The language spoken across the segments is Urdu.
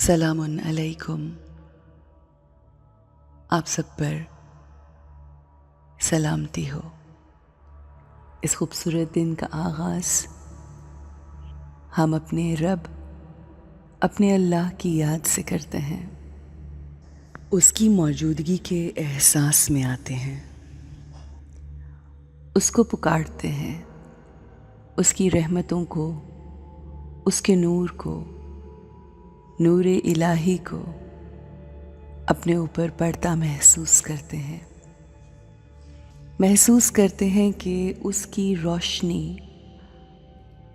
سلام علیکم. آپ سب پر سلامتی ہو. اس خوبصورت دن کا آغاز ہم اپنے رب، اپنے اللہ کی یاد سے کرتے ہیں. اس کی موجودگی کے احساس میں آتے ہیں، اس کو پکارتے ہیں، اس کی رحمتوں کو، اس کے نور کو، نور الہی کو اپنے اوپر پڑتا محسوس کرتے ہیں کہ اس کی روشنی،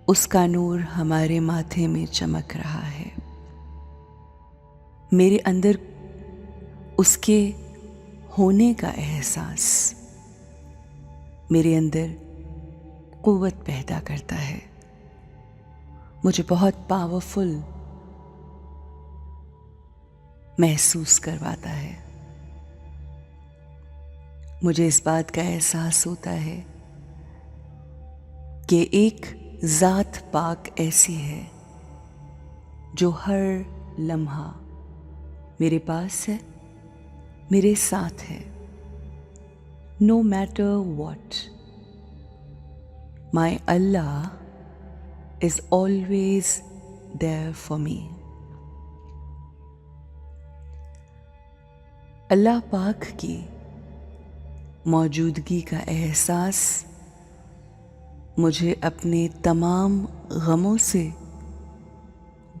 اس کا نور ہمارے ماتھے میں چمک رہا ہے. میرے اندر اس کے ہونے کا احساس میرے اندر قوت پیدا کرتا ہے، مجھے بہت پاورفل محسوس کرواتا ہے. مجھے اس بات کا احساس ہوتا ہے کہ ایک ذات پاک ایسی ہے جو ہر لمحہ میرے پاس ہے، میرے ساتھ ہے. No matter what, my Allah is always there for me. اللہ پاک کی موجودگی کا احساس مجھے اپنے تمام غموں سے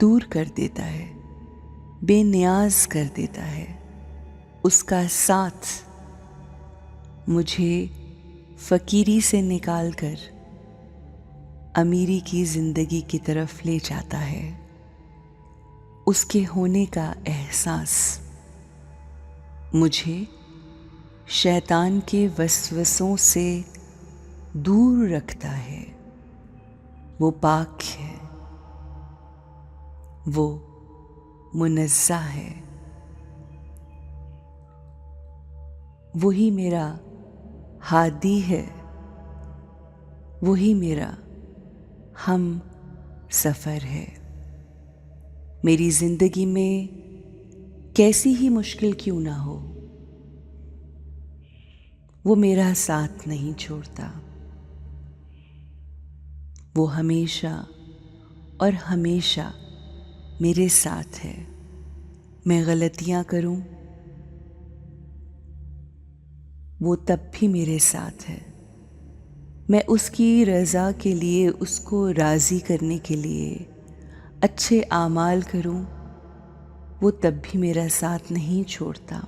دور کر دیتا ہے، بے نیاز کر دیتا ہے. اس کا ساتھ مجھے فقیری سے نکال کر امیری کی زندگی کی طرف لے جاتا ہے. اس کے ہونے کا احساس مجھے شیطان کے وسوسوں سے دور رکھتا ہے. وہ پاک ہے، وہ منزہ ہے. وہی میرا ہادی ہے، وہی میرا ہم سفر ہے. میری زندگی میں کیسی ہی مشکل کیوں نہ ہو، وہ میرا ساتھ نہیں چھوڑتا. وہ ہمیشہ اور ہمیشہ میرے ساتھ ہے. میں غلطیاں کروں، وہ تب بھی میرے ساتھ ہے. میں اس کی رضا کے لیے، اس کو راضی کرنے کے لیے اچھے اعمال کروں، وہ تب بھی میرا ساتھ نہیں چھوڑتا.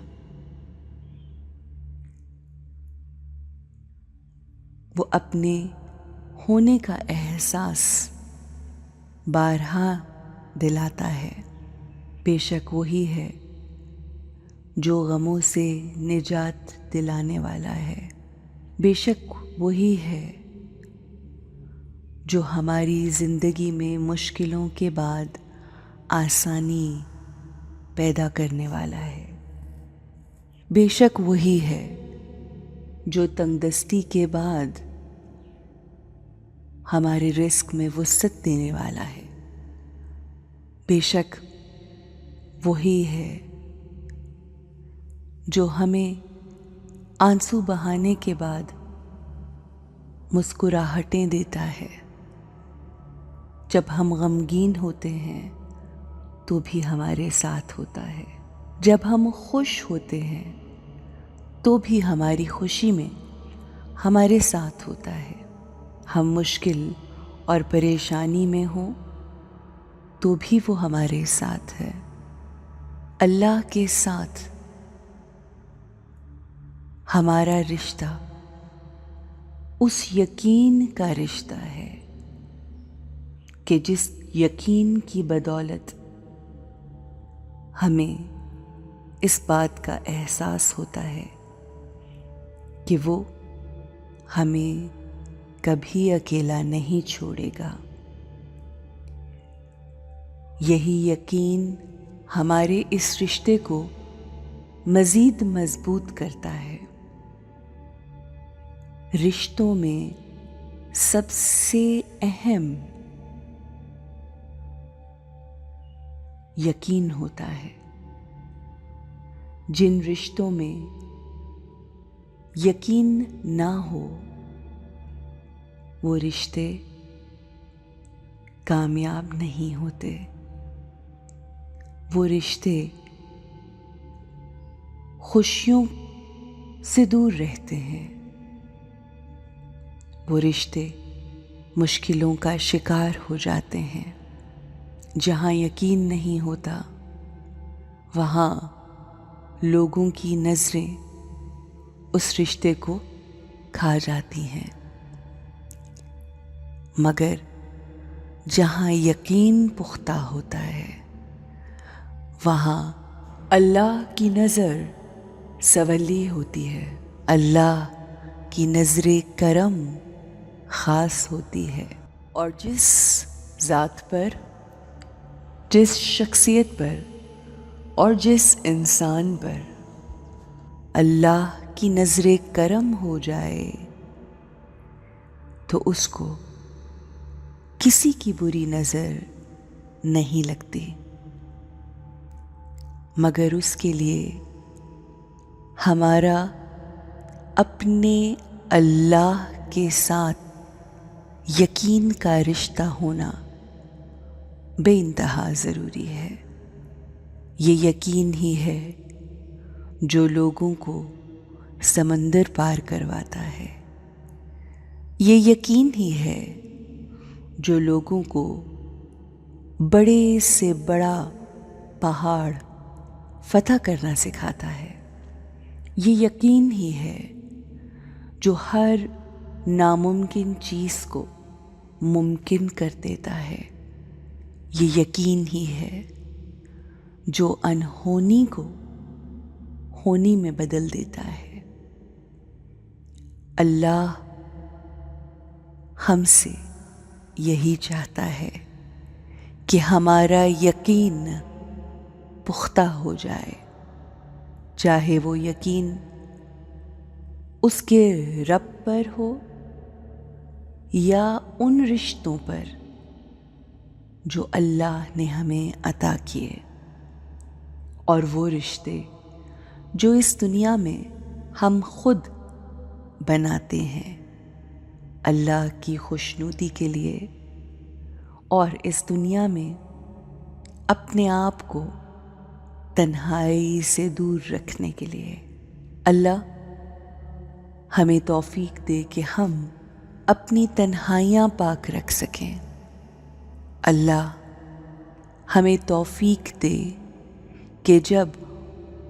وہ اپنے ہونے کا احساس بارہا دلاتا ہے. بے شک وہی ہے جو غموں سے نجات دلانے والا ہے. بے شک وہی ہے جو ہماری زندگی میں مشکلوں کے بعد آسانی پیدا کرنے والا ہے. بے شک وہی ہے جو تنگ دستی کے بعد ہمارے رزق میں وسعت دینے والا ہے. بے شک وہی ہے جو ہمیں آنسو بہانے کے بعد مسکراہٹیں دیتا ہے. جب ہم غمگین ہوتے ہیں تو بھی ہمارے ساتھ ہوتا ہے، جب ہم خوش ہوتے ہیں تو بھی ہماری خوشی میں ہمارے ساتھ ہوتا ہے. ہم مشکل اور پریشانی میں ہوں تو بھی وہ ہمارے ساتھ ہے. اللہ کے ساتھ ہمارا رشتہ اس یقین کا رشتہ ہے کہ جس یقین کی بدولت ہمیں اس بات کا احساس ہوتا ہے کہ وہ ہمیں کبھی اکیلا نہیں چھوڑے گا. یہی یقین ہمارے اس رشتے کو مزید مضبوط کرتا ہے. رشتوں میں سب سے اہم یقین ہوتا ہے. جن رشتوں میں یقین نہ ہو وہ رشتے کامیاب نہیں ہوتے. وہ رشتے خوشیوں سے دور رہتے ہیں. وہ رشتے مشکلوں کا شکار ہو جاتے ہیں. جہاں یقین نہیں ہوتا وہاں لوگوں کی نظریں اس رشتے کو کھا جاتی ہیں. مگر جہاں یقین پختہ ہوتا ہے وہاں اللہ کی نظر سنولی ہوتی ہے. اللہ کی نظر کرم خاص ہوتی ہے. اور جس ذات پر، جس شخصیت پر اور جس انسان پر اللہ کی نظر کرم ہو جائے تو اس کو کسی کی بری نظر نہیں لگتی. مگر اس کے لیے ہمارا اپنے اللہ کے ساتھ یقین کا رشتہ ہونا بے انتہا ضروری ہے. یہ یقین ہی ہے جو لوگوں کو سمندر پار کرواتا ہے. یہ یقین ہی ہے جو لوگوں کو بڑے سے بڑا پہاڑ فتح کرنا سکھاتا ہے. یہ یقین ہی ہے جو ہر ناممکن چیز کو ممکن کر دیتا ہے. یہ یقین ہی ہے جو انہونی کو ہونی میں بدل دیتا ہے. اللہ ہم سے یہی چاہتا ہے کہ ہمارا یقین پختہ ہو جائے. چاہے وہ یقین اس کے رب پر ہو یا ان رشتوں پر جو اللہ نے ہمیں عطا کیے. اور وہ رشتے جو اس دنیا میں ہم خود بناتے ہیں اللہ کی خوشنودی کے لیے اور اس دنیا میں اپنے آپ کو تنہائی سے دور رکھنے کے لیے. اللہ ہمیں توفیق دے کہ ہم اپنی تنہائیاں پاک رکھ سکیں. اللہ ہمیں توفیق دے کہ جب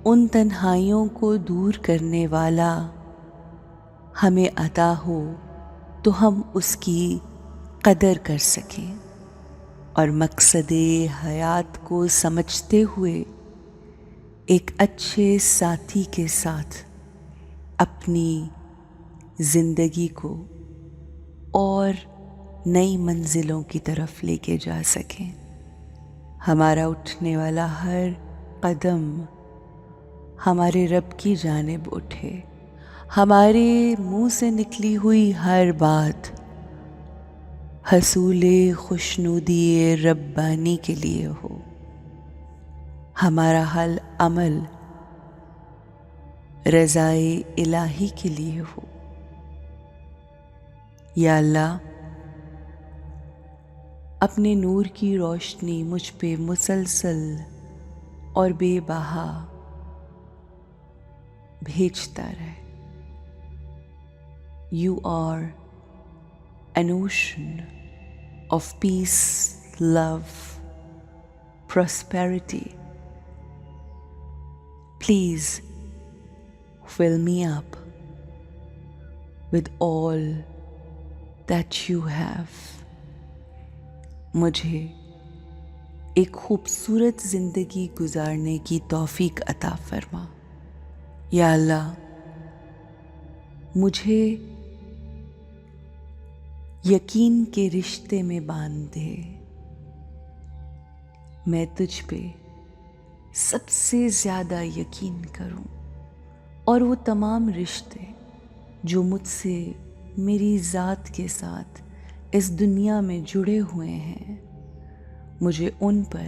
ان تنہائیوں کو دور کرنے والا ہمیں عطا ہو تو ہم اس کی قدر کر سکیں اور مقصد حیات کو سمجھتے ہوئے ایک اچھے ساتھی کے ساتھ اپنی زندگی کو اور نئی منزلوں کی طرف لے کے جا سکیں. ہمارا اٹھنے والا ہر قدم ہمارے رب کی جانب اٹھے. ہمارے منہ سے نکلی ہوئی ہر بات حصول خوشنودی ربانی کے لیے ہو. ہمارا ہر عمل رضائے الہی کے لیے ہو. یا اللہ اپنے نور کی روشنی مجھ پہ مسلسل اور بے بہا بھیجتا رہے. You are an ocean of peace, love, prosperity. Please fill me up with all that you have. مجھے ایک خوبصورت زندگی گزارنے کی توفیق عطا فرما. یا اللہ مجھے یقین کے رشتے میں باندھ دے. میں تجھ پہ سب سے زیادہ یقین کروں اور وہ تمام رشتے جو مجھ سے میری ذات کے ساتھ اس دنیا میں جڑے ہوئے ہیں مجھے ان پر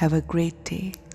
Have a great day.